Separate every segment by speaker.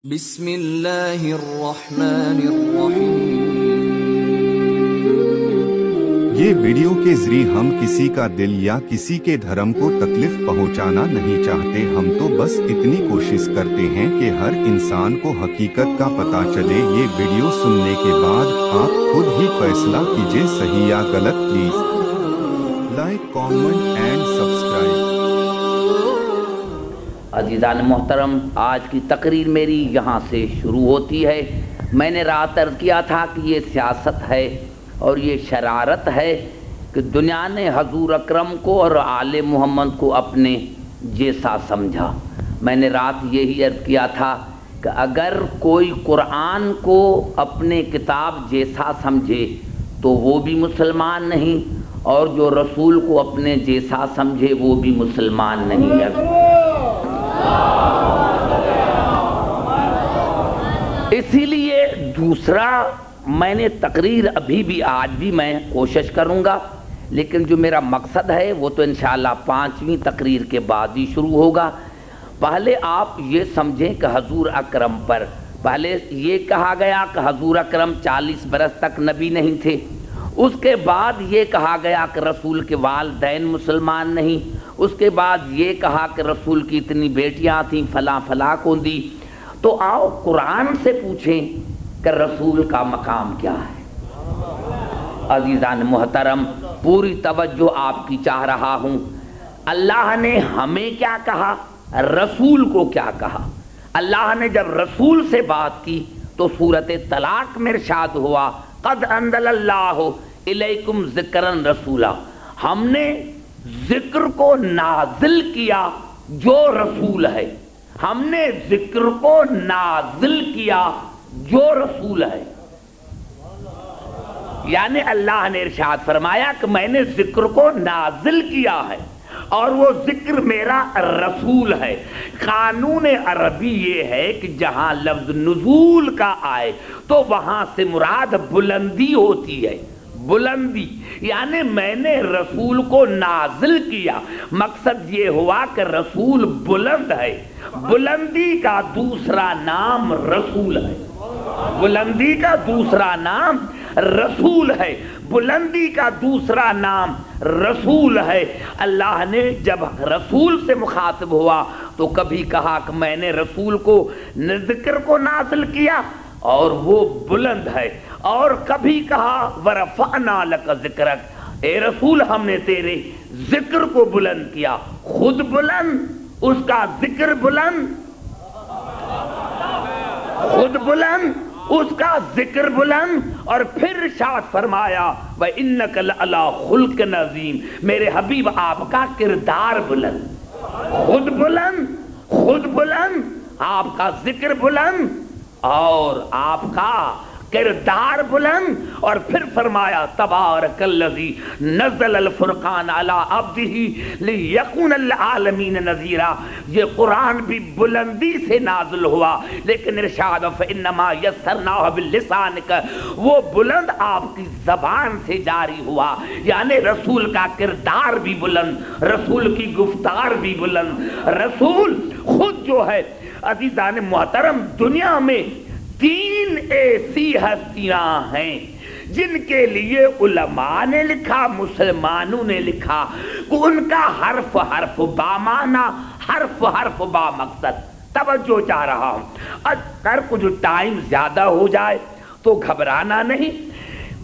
Speaker 1: بسم اللہ الرحمن الرحیم۔
Speaker 2: یہ ویڈیو کے ذریعے ہم کسی کا دل یا کسی کے دھرم کو تکلیف پہنچانا نہیں چاہتے، ہم تو بس اتنی کوشش کرتے ہیں کہ ہر انسان کو حقیقت کا پتہ چلے۔ یہ ویڈیو سننے کے بعد آپ خود ہی فیصلہ کیجئے صحیح یا غلط۔ Please like, comment and subscribe.
Speaker 3: عزیزان محترم، آج کی تقریر میری یہاں سے شروع ہوتی ہے۔ میں نے رات عرض کیا تھا کہ یہ سیاست ہے اور یہ شرارت ہے کہ دنیا نے حضور اکرم کو اور آل محمد کو اپنے جیسا سمجھا۔ میں نے رات یہی عرض کیا تھا کہ اگر کوئی قرآن کو اپنے کتاب جیسا سمجھے تو وہ بھی مسلمان نہیں، اور جو رسول کو اپنے جیسا سمجھے وہ بھی مسلمان نہیں ہے۔ اسی لیے دوسرا، میں نے تقریر ابھی بھی آج بھی میں کوشش کروں گا، لیکن جو میرا مقصد ہے وہ تو انشاءاللہ 5ویں تقریر کے بعد ہی شروع ہوگا۔ پہلے آپ یہ سمجھیں کہ حضور اکرم پر پہلے یہ کہا گیا کہ حضور اکرم 40 برس تک نبی نہیں تھے، اس کے بعد یہ کہا گیا کہ رسول کے والدین مسلمان نہیں، اس کے بعد یہ کہا کہ رسول کی اتنی بیٹیاں تھیں، فلاں فلاں کو دی۔ تو آؤ قرآن سے پوچھیں کہ رسول کا مقام کیا ہے۔ عزیزان محترم، پوری توجہ آپ کی چاہ رہا ہوں۔ اللہ نے ہمیں کیا کہا، رسول کو کیا کہا۔ اللہ نے جب رسول سے بات کی تو سورۃ طلاق میں ارشاد ہوا، قد انزل اللہ الیکم ذکرن رسولا، ہم نے ذکر کو نازل کیا جو رسول ہے، ہم نے ذکر کو نازل کیا جو رسول ہے۔ یعنی اللہ نے ارشاد فرمایا کہ میں نے ذکر کو نازل کیا ہے اور وہ ذکر میرا رسول ہے۔ قانون عربی یہ ہے کہ جہاں لفظ نزول کا آئے تو وہاں سے مراد بلندی ہوتی ہے، بلندی، یعنی میں نے رسول کو نازل کیا، مقصد یہ ہوا کہ رسول بلند ہے۔ بلندی کا دوسرا نام رسول ہے، بلندی کا دوسرا نام رسول ہے، بلندی کا دوسرا نام رسول ہے۔ اللہ نے جب رسول سے مخاطب ہوا تو کبھی کہا کہ میں نے رسول کو ذکر کو نازل کیا اور وہ بلند ہے، اور کبھی کہا ورفعنا لک ذکرک، اے رسول ہم نے تیرے ذکر کو بلند کیا، خود بلند، اس کا ذکر بلند، خود بلند، اس کا ذکر بلند، اور پھر ارشاد فرمایا وَإِنَّكَ لَعَلَىٰ خُلْقٍ عَظِيمٍ، میرے حبیب آپ کا کردار بلند، خود بلند، خود بلند، آپ کا ذکر بلند اور آپ کا کردار بلند، اور پھر فرمایا تبارک الذی نزل الفرقان علی عبدہ لیکون للعالمین نذیرا۔ یہ قرآن بھی بلندی سے نازل ہوا، لیکن ارشاد فانما یسرناہ بلسانک، وہ بلند آپ کی زبان سے جاری ہوا، یعنی رسول کا کردار بھی بلند، رسول کی گفتار بھی بلند۔ رسول خود جو ہے عزیزان محترم، دنیا میں 3 ایسی ہستیاں ہیں جن کے لیے علماء نے لکھا، مسلمانوں نے لکھا کہ ان کا حرف حرف با معنی، حرف حرف با مقصد۔ توجہ چاہ رہا ہوں، اگر کچھ ٹائم زیادہ ہو جائے تو گھبرانا نہیں۔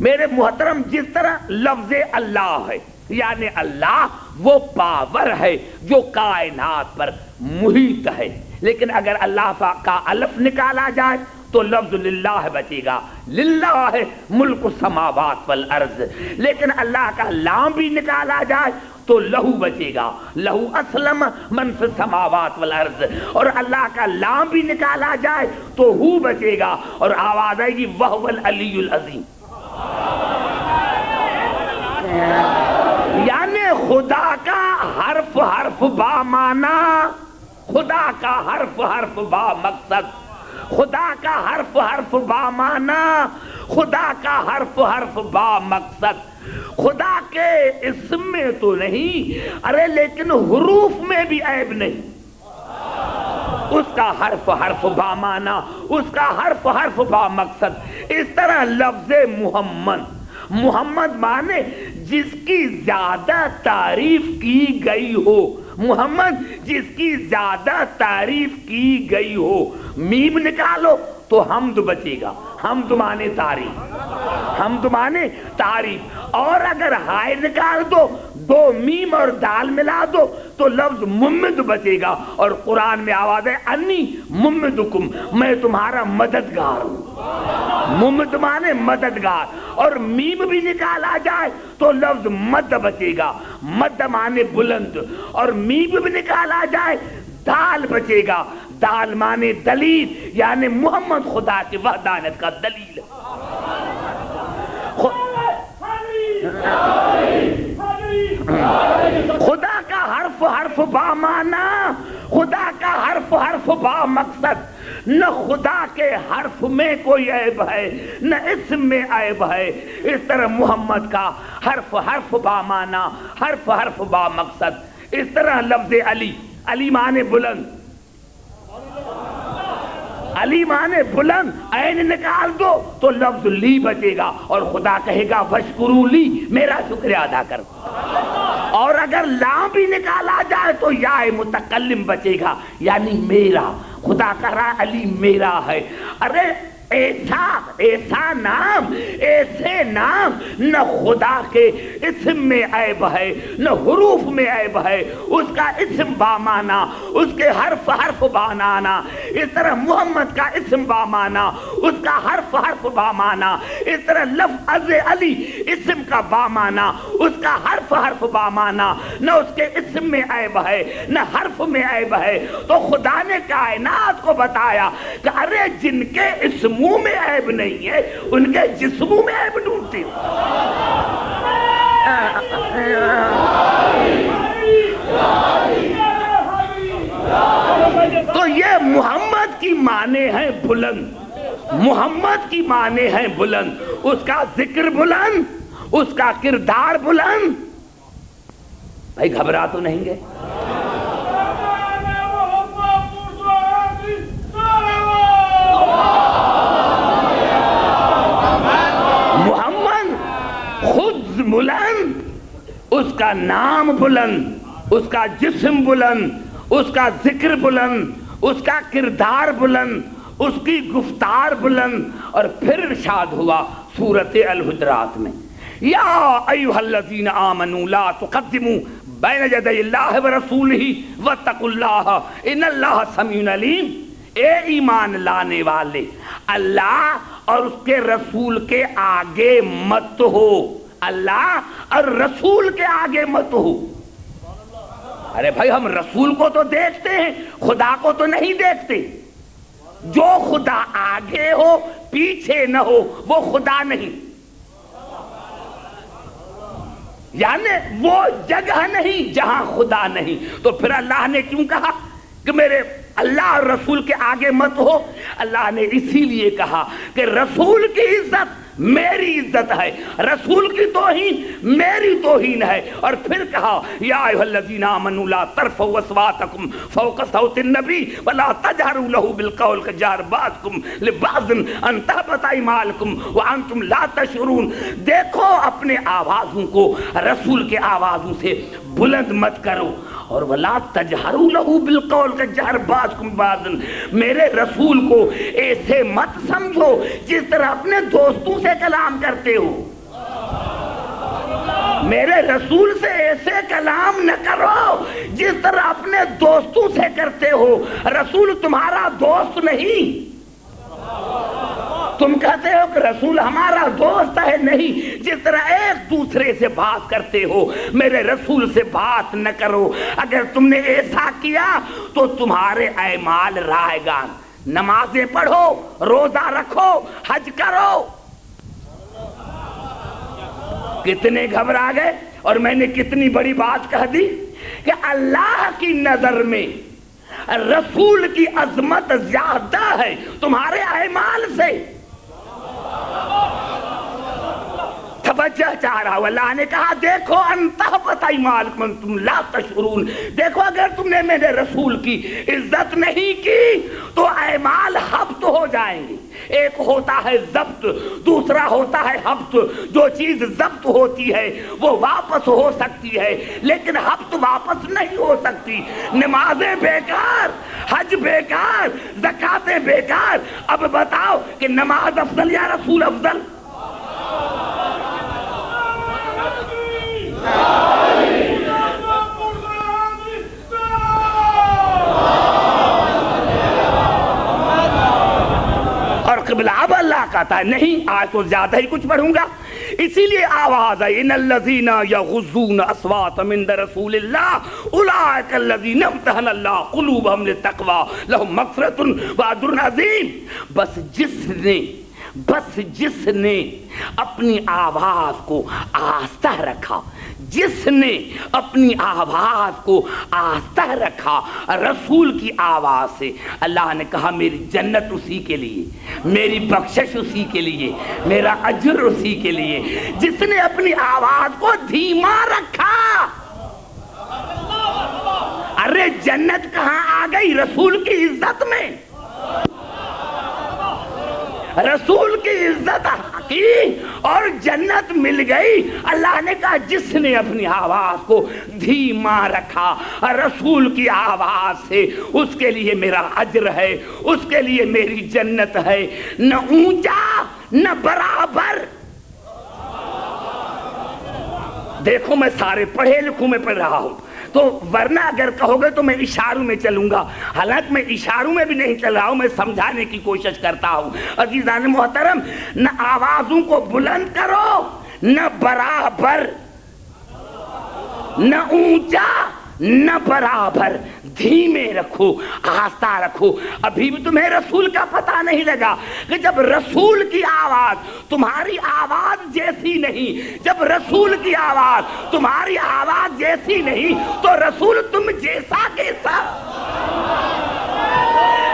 Speaker 3: میرے محترم، جس طرح لفظ اللہ ہے، یعنی اللہ وہ پاور ہے جو کائنات پر محیط ہے، لیکن اگر اللہ کا الف نکالا جائے تو لفظ للہ بچے گا، للہ ملک السماوات والارض، لیکن اللہ کا لام بھی نکالا جائے تو لہو بچے گا، لہو اسلم من فی السماوات والارض، اور اللہ کا لام بھی نکالا جائے تو ہو بچے گا، اور آواز آئے گی وہو العلی العظیم۔ یعنی خدا کا حرف حرف با معنی، خدا کا حرف حرف با مقصد، خدا کا حرف حرف با معنی، خدا کا حرف حرف با مقصد۔ خدا کے اسم میں تو نہیں، ارے لیکن حروف میں بھی عیب نہیں۔ اس کا حرف حرف با معنی، اس کا حرف حرف با مقصد۔ اس طرح لفظ محمد، محمد مانے جس کی زیادہ تعریف کی گئی ہو، محمد جس کی زیادہ تعریف کی گئی ہو۔ میم نکالو تو حمد بچے گا، حمد مانے تعریف، حمد مانے تعریف۔ اور اگر ہائے نکال دو، دو میم اور دال ملا دو تو لفظ ممد بچے گا۔ اور قرآن میں آواز ہے انی ممدکم، میں تمہارا مددگار ہوں، ممد مانے مددگار۔ اور میم بھی نکالا جائے تو لفظ مد بچے گا، مد مانے بلند۔ اور میم بھی نکالا جائے دال بچے گا، دال مانے دلیل، یعنی محمد خدا کی وحدانیت کا دلیل۔ خدا کا حرف حرف با معنی، خدا کا حرف حرف با مقصد۔ نہ خدا کے حرف میں کوئی عیب ہے، نہ اسم میں عیب ہے۔ اس طرح محمد کا حرف حرف با معنی، حرف حرف با مقصد۔ اس طرح لفظ علی، علی مانے بلند، علی مانے بلند، عین نکال دو تو لفظ لی بچے گا۔ اور خدا کہے گا وشکرو لی، میرا شکریہ ادا کر۔ اور اگر لام بھی نکالا جائے تو یا متکلم بچے گا، یعنی میرا۔ خدا کہہ رہا علی میرا ہے۔ ارے ایسا ایسا نام، ایسے نام نہ خدا کے اسم میں عیب ہے نہ حروف میں عیب ہے۔ اس کا اسم بامانا، اس کے حرف حرف بامانا۔ اس طرح محمد کا اسم بامانا، اس کا حرف حرف بامانا۔ اس طرح لفظ علی اسم کا بامانا، اس کا حرف حرف بامانا۔ نہ اس کے اسم میں عیب ہے نہ حرف میں عیب ہے۔ تو خدا نے کائنات کو بتایا کہ ارے جن کے اسم منہ میں عیب نہیں ہے ان کے جسموں میں عیب ڈھونڈتی ہوں۔ تو یہ محمد کی معنی ہے بلند، محمد کی معنی ہے بلند۔ اس کا ذکر بلند، اس کا کردار بلند۔ بھائی گھبرا تو نہیں گے؟ بلند، اس کا نام بلند، اس کا جسم بلند، اس کا ذکر بلند، اس کا کردار بلند، اس کی گفتار بلند۔ اور پھر ارشاد ہوا سورۃ الحجرات میں یا ایھا الذین آمنوا لا تقدموا بین یدی اللہ ورسولہ واتقوا اللہ ان اللہ سمیع علیم۔ اے ایمان لانے والے، اللہ اور اس کے رسول کے آگے مت ہو، اللہ اور رسول کے آگے مت ہو۔ ارے بھائی ہم رسول کو تو دیکھتے ہیں، خدا کو تو نہیں دیکھتے۔ جو خدا آگے ہو پیچھے نہ ہو وہ خدا نہیں، یعنی وہ جگہ نہیں جہاں خدا نہیں۔ تو پھر اللہ نے کیوں کہا کہ میرے اللہ اور رسول کے آگے مت ہو؟ اللہ نے اسی لیے کہا کہ رسول کی عزت میری عزت ہے، رسول کی توہین میری توہین ہے۔ اور پھر کہا یا ایھا الذین آمنوا لا ترفعوا اصواتکم فوق صوت النبی ولا تجہروا لہ بالقول کجہر بعضکم لبعض ان تحبط اعمالکم وانتم لا تشعرون۔ دیکھو اپنے آوازوں کو رسول کے آوازوں سے بلند مت کرو، اور ولا تجہروا لہ بالقول کجہر بعضکم بعضا، میرے رسول کو ایسے مت سمجھو جس طرح اپنے دوستوں سے کلام کرتے ہو۔ میرے رسول سے ایسے کلام نہ کرو جس طرح اپنے دوستوں سے کرتے ہو۔ رسول تمہارا دوست نہیں۔ تم کہتے ہو کہ رسول ہمارا دوست ہے، نہیں، جس طرح ایک دوسرے سے بات کرتے ہو میرے رسول سے بات نہ کرو۔ اگر تم نے ایسا کیا تو تمہارے اعمال رائے گان، نمازیں پڑھو، روزہ رکھو، حج کرو۔ کتنے گھبرا گئے؟ اور میں نے کتنی بڑی بات کہہ دی کہ اللہ کی نظر میں رسول کی عظمت زیادہ ہے تمہارے اعمال سے۔ توجہ توجہ چاہ رہا ہوں. اللہ نے کہا دیکھو انتہبت ایمانکم انتم لا تشعرون. دیکھو اگر تم نے میرے رسول کی عزت نہیں کی تو اعمال حبط ہو جائیں گے. ایک ہوتا ہے ضبط, دوسرا ہوتا ہے حبط. جو چیز ضبط ہوتی ہے وہ واپس ہو سکتی ہے لیکن حبط واپس نہیں ہو سکتی. نمازیں بیکار, حج بیکار, زکاتیں بیکار. اب بتاؤ کہ نماز افضل یا رسول افضل؟ اور قبلہ اب اللہ کہتا ہے نہیں, آج تو زیادہ ہی کچھ پڑھوں گا. اسی لیے آواز ہے ان الذین یغضون اصواتهم عند رسول اللہ اولئک الذین امتحن اللہ قلوبهم للتقوی لهم مغفرۃ واجر عظیم. بس جس نے اپنی آواز کو آہستہ رکھا, جس نے اپنی آواز کو آہستہ رکھا رسول کی آواز سے, اللہ نے کہا میری جنت اسی کے لیے, میری بخشش اسی کے لیے, میرا اجر اسی کے لیے. جس نے اپنی آواز کو دھیما رکھا. ارے جنت کہاں آ گئی؟ رسول کی عزت میں. رسول کی عزت کی اور جنت مل گئی. اللہ نے کہا جس نے اپنی آواز کو دھیما رکھا رسول کی آواز سے, اس کے لیے میرا اجر ہے, اس کے لیے میری جنت ہے. نہ اونچا نہ برابر. دیکھو میں سارے پڑھے لکھوں میں پڑھ رہا ہوں تو ورنہ اگر کہو گے تو میں اشاروں میں چلوں گا. حالانکہ میں اشاروں میں بھی نہیں چل رہا ہوں, میں سمجھانے کی کوشش کرتا ہوں. عزیزان محترم, نہ آوازوں کو بلند کرو, نہ برابر, نہ اونچا نہ برابر. دھیمے رکھو, آہستہ رکھو. ابھی بھی تمہیں رسول کا پتہ نہیں لگا کہ جب رسول کی آواز تمہاری آواز جیسی نہیں, جب رسول کی آواز تمہاری آواز جیسی نہیں تو رسول تم جیسا کیسا.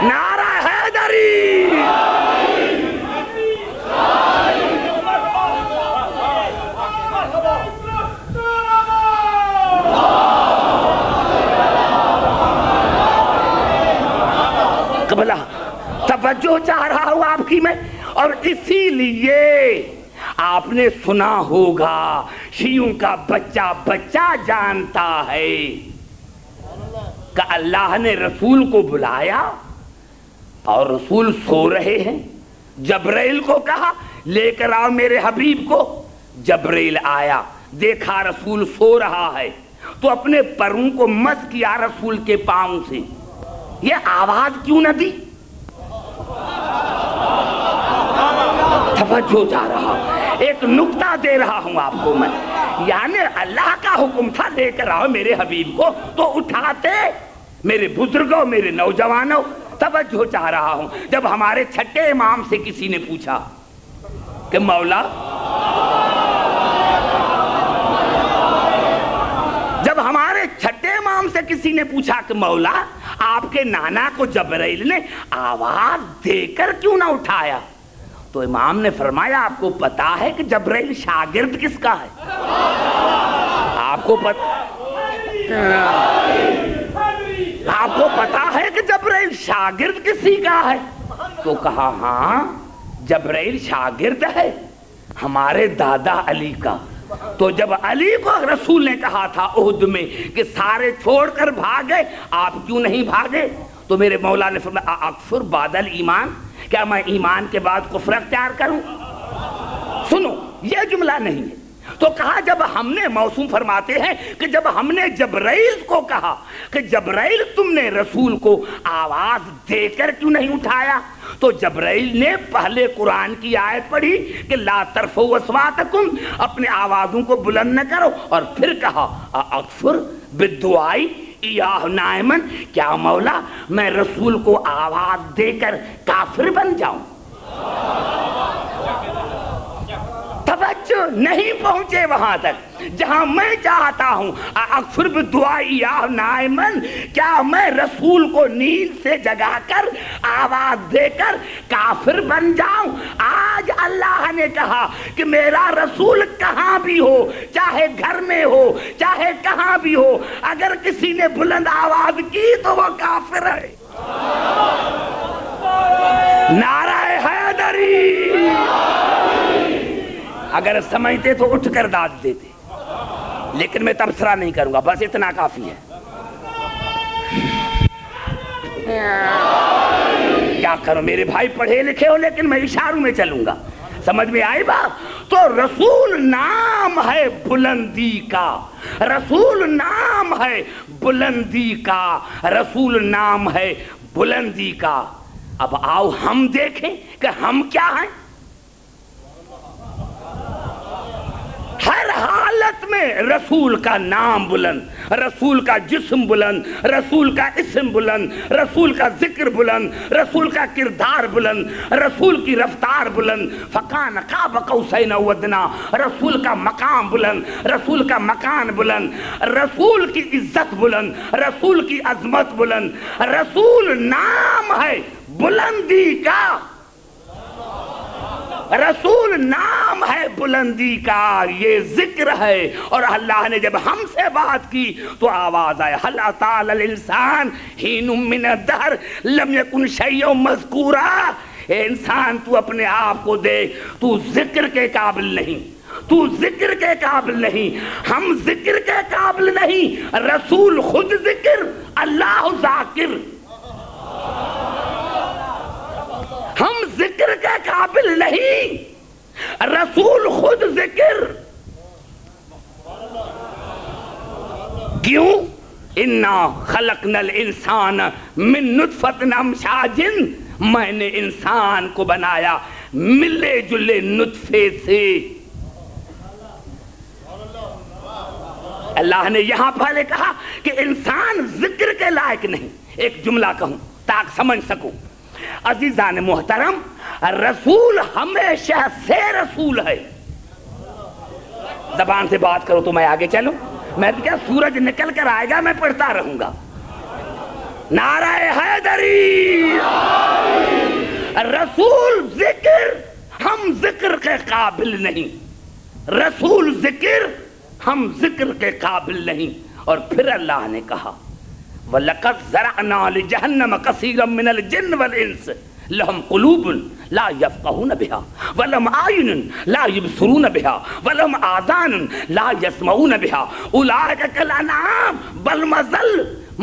Speaker 3: نعرہ حیدری, قبلہ توجہ چاہ رہا ہوں آپ کی میں. اور اسی لیے آپ نے سنا ہوگا شیعوں کا بچہ بچہ جانتا ہے کہ اللہ نے رسول کو بلایا اور رسول سو رہے ہیں. جبرائیل کو کہا لے کر آؤ میرے حبیب کو. جبرائیل آیا, دیکھا رسول سو رہا ہے تو اپنے پروں کو مس کیا رسول کے پاؤں سے. یہ آواز کیوں نہ دی؟ توجہ جا رہا, ایک نکتہ دے رہا ہوں آپ کو میں. یعنی اللہ کا حکم تھا لے کر آؤ میرے حبیب کو تو اٹھاتے. میرے بزرگوں, میرے نوجوانوں, توجہ چاہ رہا ہوں. جب ہمارے چھٹے امام سے کسی نے پوچھا کہ مولا, جب ہمارے چھٹے امام سے کسی نے پوچھا کہ مولا آپ کے نانا کو جبرائیل نے آواز دے کر کیوں نہ اٹھایا, تو امام نے فرمایا آپ کو پتا ہے کہ جبرائیل شاگرد کس کا ہے؟ آپ کو پتا ہے کہ جبرائیل شاگرد کسی کا ہے؟ تو کہا ہاں جبرائیل شاگرد ہے ہمارے دادا علی کا. تو جب علی کو رسول نے کہا تھا احد میں کہ سارے چھوڑ کر بھاگے, آپ کیوں نہیں بھاگے؟ تو میرے مولا نے فرمایا اکفر بعد الایمان, کیا میں ایمان کے بعد کفر اختیار کروں؟ سنو یہ جملہ نہیں ہے. تو کہا جب ہم نے, موسوم فرماتے ہیں کہ جب ہم نے جبرائیل کو کہا کہ جبرائیل تم نے رسول کو آواز دے کر کیوں نہیں اٹھایا, تو جبرائیل نے پہلے قرآن کی آیت پڑھی کہ لا ترفعوا اصواتکم, اپنے آوازوں کو بلند نہ کرو, اور پھر کہا اکفر بالدعائی ایاہ نائمن, کیا مولا میں رسول کو آواز دے کر کافر بن جاؤں؟ توجہ توجہ نہیں پہنچے وہاں تک جہاں میں چاہتا ہوں. اکثر بدعائی یا نائمن، کیا میں رسول کو نیند سے جگا کر آواز دے کر کافر بن جاؤں؟ آج اللہ نے کہا کہ میرا رسول کہاں بھی ہو، چاہے گھر میں ہو چاہے کہاں بھی ہو، اگر کسی نے بلند آواز کی تو وہ کافر ہے. نعرہ حیدری. اگر سمجھتے تو اٹھ کر داد دیتے، لیکن میں تبصرہ نہیں کروں گا، بس اتنا کافی ہے. کیا کروں میرے بھائی، پڑھے لکھے ہو لیکن میں اشاروں میں چلوں گا. سمجھ میں آئی بات؟ تو رسول نام ہے بلندی کا، رسول نام ہے بلندی کا، رسول نام ہے بلندی کا. اب آؤ ہم دیکھیں کہ ہم کیا ہیں. ہر حالت میں رسول کا نام بلند، رسول کا جسم بلند، رسول کا اسم بلند، رسول کا ذکر بلند، رسول کا کردار بلند، رسول کی رفتار بلند. فکان قاب قوسین او ادنی، رسول کا مقام بلند، رسول کا مکان بلند، رسول کی عزت بلند، رسول کی عظمت بلند. رسول نام ہے بلندی کا، رسول نام ہے بلندی کا، یہ ذکر ہے. اور اللہ نے جب ہم سے بات کی تو آواز آئے حل اتی الانسان حین من الدہر لم یکن شیئا مذکورا. اے انسان تو اپنے آپ کو دیکھ، تو ذکر کے قابل نہیں، تو ذکر کے قابل نہیں. ہم ذکر کے قابل نہیں، رسول خود ذکر، اللہ ذاکر. ہم ذکر کے قابل نہیں، رسول خود ذکر. کیوں؟ انا خلقنا الانسان من نطفۃ امشاج، میں نے انسان کو بنایا ملے جلے نطفے سے. اللہ نے یہاں پہلے کہا کہ انسان ذکر کے لائق نہیں. ایک جملہ کہوں تاکہ سمجھ سکوں. عزیزان محترم، رسول ہمیشہ سے رسول ہے. زبان سے بات کرو تو میں آگے چلوں. میں کیا سورج نکل کر آئے گا میں پڑھتا رہوں گا. نعرہ حیدری. رسول ذکر، ہم ذکر کے قابل نہیں. رسول ذکر، ہم ذکر کے قابل نہیں. اور پھر اللہ نے کہا وَلَقَدْ زَرَعْنَا لِجَهَنَّمَ كَثِيرًا مِنَ الْجِنِّ وَالْإِنسِ لَهُمْ قُلُوبٌ لَا يَفْقَهُونَ بِهَا وَلَهُمْ أَعْيُنٌ لَا يُبْصِرُونَ بِهَا وَلَهُمْ آذَانٌ لَا يَسْمَعُونَ بِهَا أُولَٰئِكَ كَالْأَنْعَامِ بَلْ أَضَلُّ.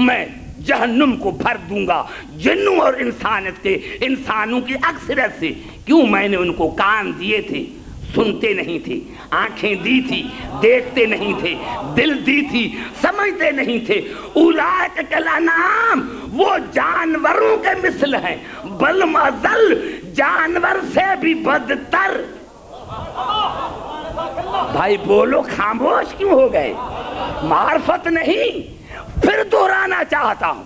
Speaker 3: میں جہنم کو بھر دوں گا جنوں اور انسانیت کے، انسانوں کی اکثریت سے. کیوں؟ میں نے ان کو کان دیے تھے، سنتے نہیں تھے، آنکھیں دی تھی، دیکھتے نہیں تھے، دل دی تھی، سمجھتے نہیں تھے. اولئک کالانعام، وہ جانوروں کے مثل ہیں، بل اضل، جانور سے بھی بدتر. بھائی بولو، خاموش کیوں ہو گئے؟ معرفت نہیں. پھر دہرانا چاہتا ہوں،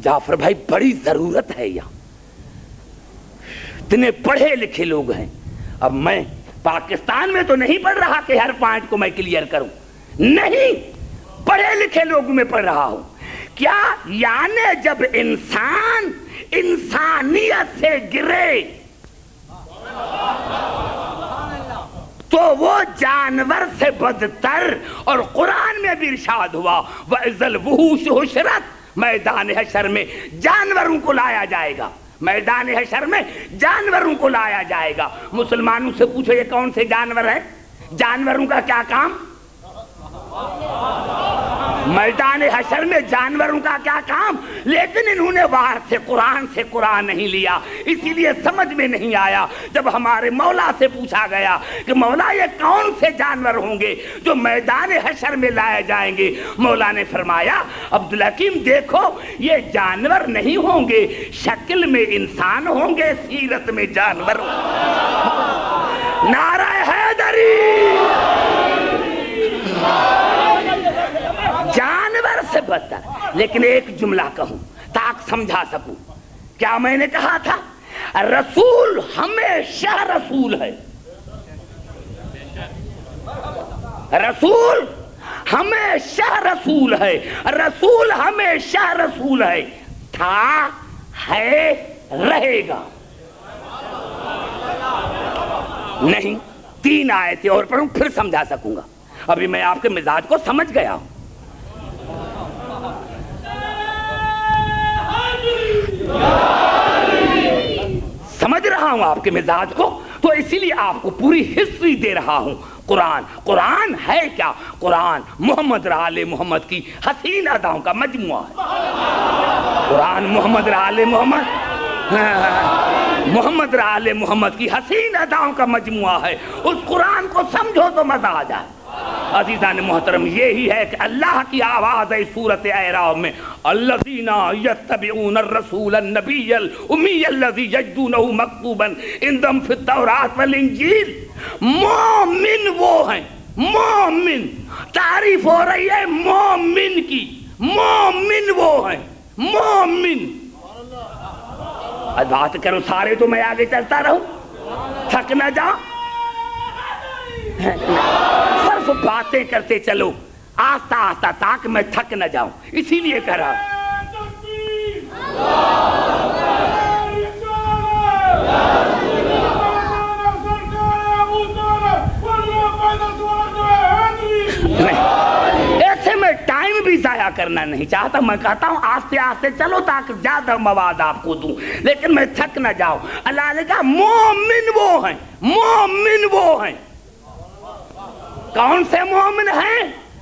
Speaker 3: جعفر بھائی بڑی ضرورت ہے یہاں، اتنے پڑھے لکھے لوگ ہیں. اب میں پاکستان میں تو نہیں پڑھ رہا کہ ہر پوائنٹ کو میں کلیئر کروں، نہیں، پڑھے لکھے لوگوں میں پڑھ رہا ہوں. کیا یعنی جب انسان انسانیت سے گرے تو وہ جانور سے بدتر. اور قرآن میں بھی ارشاد ہوا وَإِذَا الْوُحُوشُ حُشِرَتْ، میدان حشر میں جانوروں کو لایا جائے گا، میدان حشر میں جانوروں کو لایا جائے گا. مسلمانوں سے پوچھو یہ کون سے جانور ہیں؟ جانوروں کا کیا کام؟ میدان حشر میں جانوروں کا کیا کام؟ لیکن انہوں نے باہر سے قرآن نہیں لیا، اسی لیے سمجھ میں نہیں آیا. جب ہمارے مولا سے پوچھا گیا کہ مولا یہ کون سے جانور ہوں گے جو میدان حشر میں لائے جائیں گے، مولا نے فرمایا عبدالحکیم دیکھو یہ جانور نہیں ہوں گے، شکل میں انسان ہوں گے، سیرت میں جانور. نعرہ حیدری. جانور سے بدتر. لیکن ایک جملہ کہوں تاکہ سمجھا سکوں. کیا میں نے کہا تھا رسول ہمیشہ رسول ہے، رسول ہمیشہ رسول ہے، رسول ہمیشہ رسول ہے، تھا، ہے، رہے گا۔ نہیں، 3 آیتیں اور پڑھوں پھر سمجھا سکوں گا، ابھی میں آپ کے مزاج کو سمجھ گیا ہوں۔ سمجھ رہا ہوں آپ کے مزاج کو، تو اسی لیے آپ کو پوری ہسٹری دے رہا ہوں۔ قرآن ہے کیا؟ قرآن محمد آل محمد کی حسین اداؤں کا مجموعہ ہے۔ قرآن محمد آل محمد کی حسین اداؤں کا مجموعہ ہے۔ اس قرآن کو سمجھو تو مزہ آ جائے۔ عزیزان محترم، یہی ہے کہ اللہ کی آواز ہے سورۃ اعراف میں، الذین یتبعون الرسول النبی الامی الذی یجدونہ مکتوبا عندہم فی التوراۃ والانجیل۔ مومن وہ ہیں، مومن، تعریف ہو رہی ہے مومن کی، مومن وہ ہیں، مومن۔ بات کرو سارے تو میں آگے چلتا رہوں، تھک نہ جاؤ، صرف باتیں کرتے چلو آہستہ آہستہ تاکہ میں تھک نہ جاؤں، اسی لیے کہہ رہا ہوں۔ ایسے میں ٹائم بھی ضائع کرنا نہیں چاہتا، میں کہتا ہوں آہستہ آہستہ چلو تاکہ زیادہ مواد آپ کو دوں، لیکن میں تھک نہ جاؤں۔ اللہ نے کہا مومن وہ ہیں، مومن وہ ہیں۔ کون سے مومن ہیں؟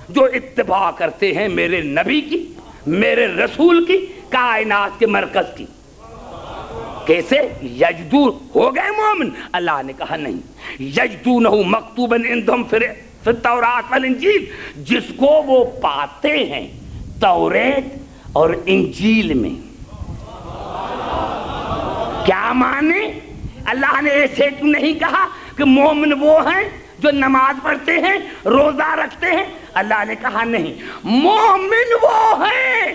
Speaker 3: جو اتباع کرتے ہیں میرے نبی کی، میرے رسول کی، کائنات کے مرکز کی۔ کیسے؟ یجدون ہو گئے مومن؟ اللہ نے کہا نہیں، یجدونہ مکتوبا عندہم فی التوراۃ والانجیل، جس کو وہ پاتے ہیں توریت اور انجیل میں۔ کیا مانے؟ اللہ نے ایسے کیوں نہیں کہا کہ مومن وہ ہیں جو نماز پڑھتے ہیں، روزہ رکھتے ہیں؟ اللہ نے کہا نہیں، مومن وہ ہیں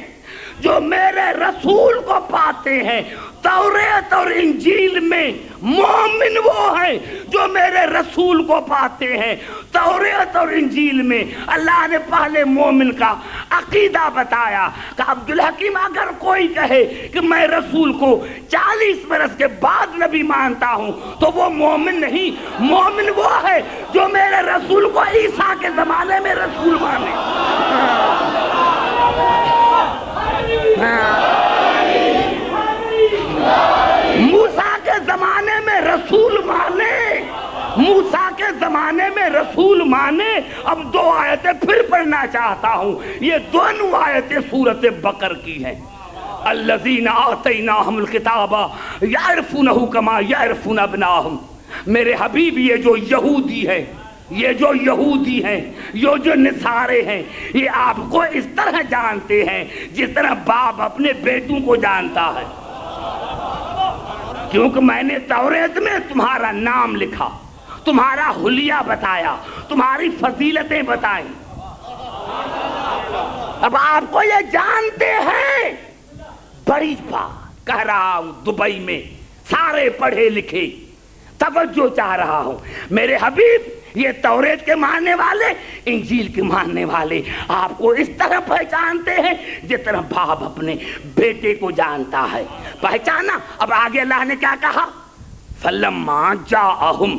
Speaker 3: جو میرے رسول کو پاتے ہیں توریت اور انجیل میں۔ مومن وہ ہیں جو میرے رسول کو پاتے ہیں توریت اور انجیل میں۔ اللہ نے پہلے مومن کا عقیدہ بتایا کہ عبدالحکیم اگر کوئی کہے کہ میں رسول کو 40 برس کے بعد نبی مانتا ہوں تو وہ مومن نہیں، مومن وہ ہے جو میرے رسول کو عیسیٰ کے زمانے میں رسول مانے۔ موسیٰ کے زمانے میں رسول مانے، موسیٰ کے زمانے میں رسول مانے۔ اب 2 آیتیں پھر پڑھنا چاہتا ہوں، یہ دونوں آیتیں سورۃ بقر کی ہیں۔ الذین آتیناہم الکتاب یعرفونہ کما یعرفون ابناہم۔ میرے حبیب یہ جو یہودی ہے، یہ جو یہودی ہیں، یہ جو نصارے ہیں، یہ آپ کو اس طرح جانتے ہیں جس طرح باپ اپنے بیٹوں کو جانتا ہے، کیونکہ میں نے توریت میں تمہارا نام لکھا، تمہارا حلیہ بتایا، تمہاری فضیلتیں بتائیں۔ اب آپ کو یہ جانتے ہیں، بڑی بات کہہ رہا ہوں، دبئی میں سارے پڑھے لکھے، توجہ چاہ رہا ہوں۔ میرے حبیب یہ توریت کے ماننے والے، انجیل کے ماننے والے آپ کو اس طرح پہچانتے ہیں جس طرح باپ اپنے بیٹے کو جانتا ہے۔ پہچانا؟ اب آگے اللہ نے کیا کہا؟ فَلَمَّا جَاءَهُمْ،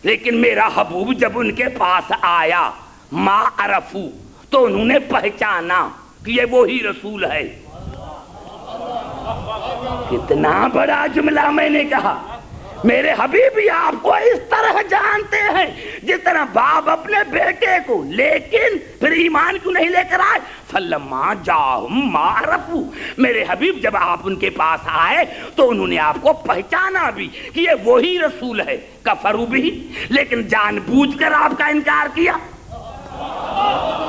Speaker 3: لیکن میرا حبوب جب ان کے پاس آیا، مَا عَرَفُوا، تو انہوں نے پہچانا کہ یہ وہی رسول ہے۔ کتنا بڑا جملہ میں نے کہا۔ میرے حبیب یہ آپ کو اس طرح جانتے ہیں جس طرح باپ اپنے بیٹے کو، لیکن پھر ایمان کیوں نہیں لے کر آئے؟ فَلَمَّا جَاءَهُمْ مَا عَرَفُوا، میرے حبیب جب آپ ان کے پاس آئے تو انہوں نے آپ کو پہچانا بھی کہ یہ وہی رسول ہے، کفروا بہ، لیکن جان بوجھ کر آپ کا انکار کیا۔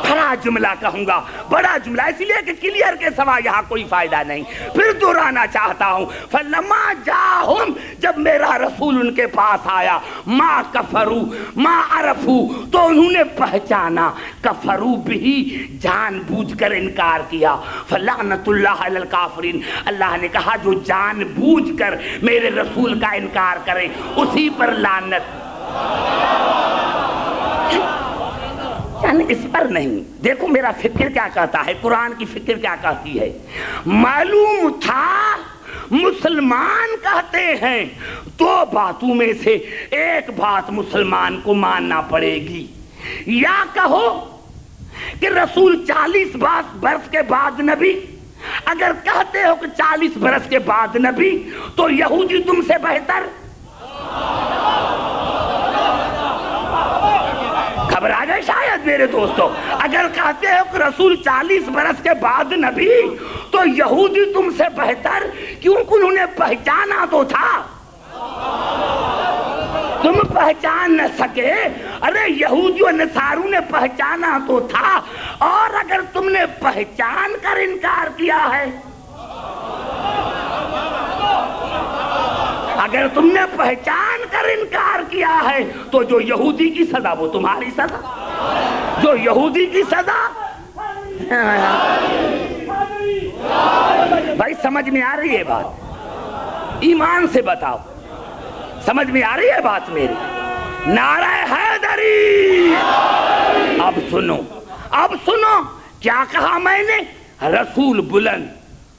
Speaker 3: بڑا جملہ کہوں گا، بڑا جملہ، اس لیے کہ کلیئر کے سوا یہاں کوئی فائدہ نہیں، پھر دہرانا چاہتا ہوں۔ فَلَمَّا جَاءَهُمْ، جب میرا رسول ان کے پاس آیا، مَا كَفَرُوا مَا عَرَفُوا، تو انہوں نے پہچانا، کفروا بہ، جان بوجھ کر انکار کیا۔ فَلَعْنَةُ اللَّهِ عَلَى الْكَافِرِينَ، اللہ نے کہا جو جان بوجھ کر میرے رسول کا انکار کرے اسی پر لعنت۔ من اس پر نہیں. دیکھو میرا فکر کیا کہتا ہے, قرآن کی فکر کیا کہتی ہے. معلوم تھا مسلمان کہتے ہیں دو باتوں میں سے ایک بات مسلمان کو ماننا پڑے گی. یا کہو کہ رسول 40 برس کے بعد نبی. اگر کہتے ہو کہ 40 برس کے بعد نبی تو یہودی تم سے بہتر. خبر آ گئے شاید میرے دوستو. اگر کہتے ہو کہ رسول 40 برس کے بعد نبی تو یہودی تم سے بہتر, کیونکہ انہوں نے پہچانا تو تھا. تم پہچان نہ سکے, ارے یہودی و نصارو نے پہچانا تو تھا. اور اگر تم نے پہچان کر انکار کیا ہے, اگر تم نے پہچان کر انکار کیا ہے تو جو یہودی کی سزا وہ تمہاری سزا, جو یہودی کی سزا. بھائی سمجھ میں آ رہی ہے بات؟ ایمان سے بتاؤ, سمجھ میں آ رہی ہے بات میری؟ نعرہ حیدری. اب سنو, اب سنو کیا کہا میں نے. رسول بلند,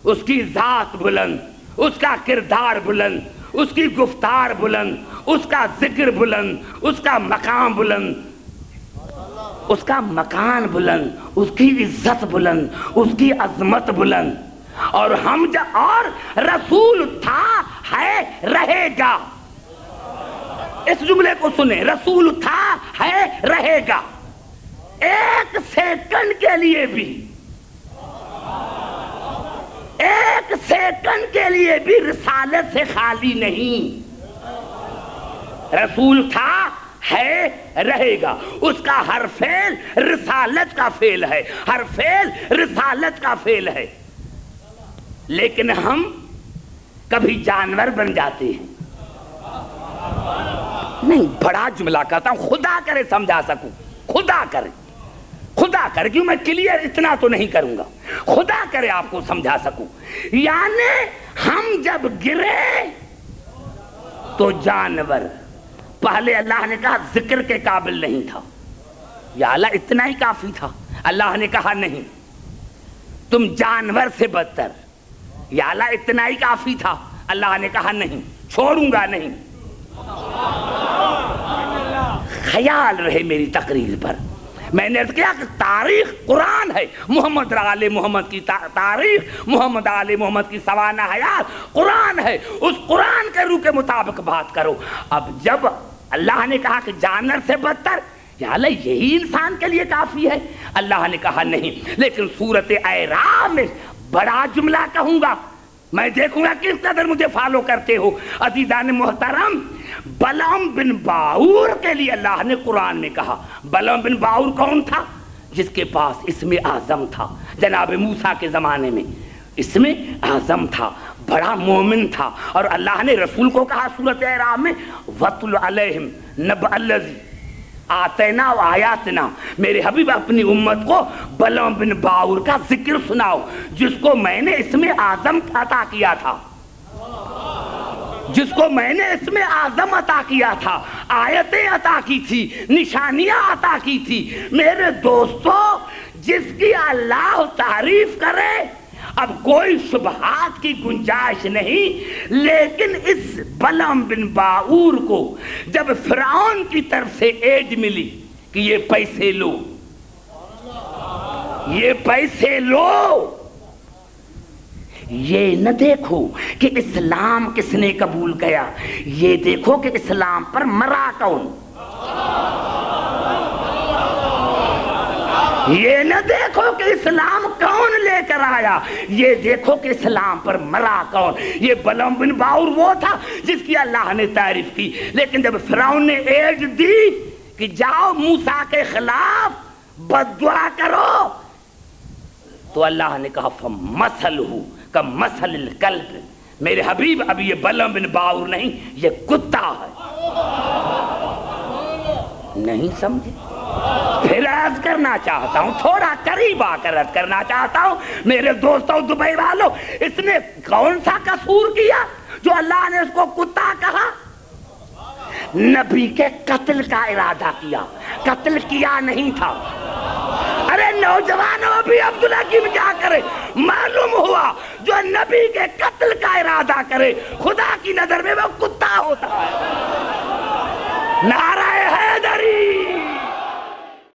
Speaker 3: اس کی ذات بلند, اس کا کردار بلند, اس کی گفتار بلند, اس کا ذکر بلند, اس کا مقام بلند, اس کا مکان بلند, اس کی عزت بلند, اس کی عظمت بلند. اور ہم اور رسول تھا, ہے, رہے گا. اس جملے کو سنیں, رسول تھا, ہے, رہے گا. ایک سیکنڈ کے لیے بھی, ایک سیکنڈ کے لیے بھی رسالت سے خالی نہیں. رسول تھا, ہے, رہے گا. اس کا ہر فعل رسالت کا فعل ہے, ہر فعل رسالت کا فعل ہے. لیکن ہم کبھی جانور بن جاتے ہیں. نہیں, بڑا جملہ کہتا ہوں, خدا کرے سمجھا سکوں, خدا کرے, خدا کرے, کیوں میں کلیئر اتنا تو نہیں کروں گا, خدا کرے آپ کو سمجھا سکوں. یعنی ہم جب گرے تو جانور, پہلے اللہ نے کہا ذکر کے قابل نہیں تھا, یا اللہ اتنا ہی کافی تھا. اللہ نے کہا نہیں, تم جانور سے بدتر. یا اللہ اتنا ہی کافی تھا. اللہ نے کہا نہیں, چھوڑوں گا نہیں. خیال رہے میری تقریر پر, میں نے کیا کہ تاریخ قرآن ہے. محمد آل محمد کی تاریخ, محمد آل محمد کی سوانح حیات قرآن ہے. اس قرآن کے روح کے مطابق بات کرو. اب جب اللہ نے کہا کہ جانور سے بدتر, یا اللہ یہی انسان کے لیے کافی ہے. اللہ نے کہا نہیں. لیکن سورۃ اعراف میں بڑا جملہ کہوں گا, میں دیکھوں گا کس قدر مجھے فالو کرتے ہو. عزیزان محترم, بلعم بن باعور کے لیے اللہ نے قرآن میں کہا. بلعم بن باعور کون تھا؟ جس کے پاس اسم اعظم تھا. جناب موسیٰ کے زمانے میں اسم اعظم تھا, بڑا مومن تھا. اور اللہ نے رسول کو کہا سورۃ اعراف میں, وَاتْلُ عَلَيْهِمْ نَبَأَ الَّذِي آتینا و آیاتنا. میرے حبیب اپنی امت کو بلعم بن باعور کا ذکر سناؤ, جس کو میں نے اسم اعظم عطا کیا تھا, جس کو میں نے اسم اعظم عطا کیا تھا, آیتیں عطا کی تھی, نشانیاں عطا کی تھی. میرے دوستو, جس کی اللہ تعریف کرے, اب کوئی شبہات کی گنجائش نہیں. لیکن اس بلعم بن باعور کو جب فرعون کی طرف سے ایڈ ملی کہ یہ پیسے لو, یہ پیسے لو, یہ نہ دیکھو کہ اسلام کس نے قبول کیا, یہ دیکھو کہ اسلام پر مرا کون. یہ نہ دیکھو کہ اسلام کون لے کر آیا, یہ دیکھو کہ اسلام پر مرا کون. یہ بلعم بن باعور وہ تھا جس کی اللہ نے تعریف کی. لیکن جب فرعون نے ایڈ دی کہ جاؤ موسیٰ کے خلاف بد دعا کرو, تو اللہ نے کہا فَمَثَلُهُ كَمَثَلِ الْكَلْبِ. میرے حبیب اب یہ بلعم بن باعور نہیں, یہ کتا ہے. نہیں سمجھے؟ پھر عرض کرنا چاہتا ہوں, تھوڑا قریب آ کر عرض کرنا چاہتا ہوں میرے دوستوں دبئی والوں, اس نے کون سا قصور کیا جو اللہ نے اس کو کتا کہا؟ نبی کے قتل کا ارادہ کیا, قتل کیا نہیں تھا. نوجوانوں بھی عبداللہ کی بجا کرے. معلوم ہوا جو نبی کے قتل کا ارادہ کرے خدا کی نظر میں وہ کتا ہوتا ہے. نعرہ حیدری.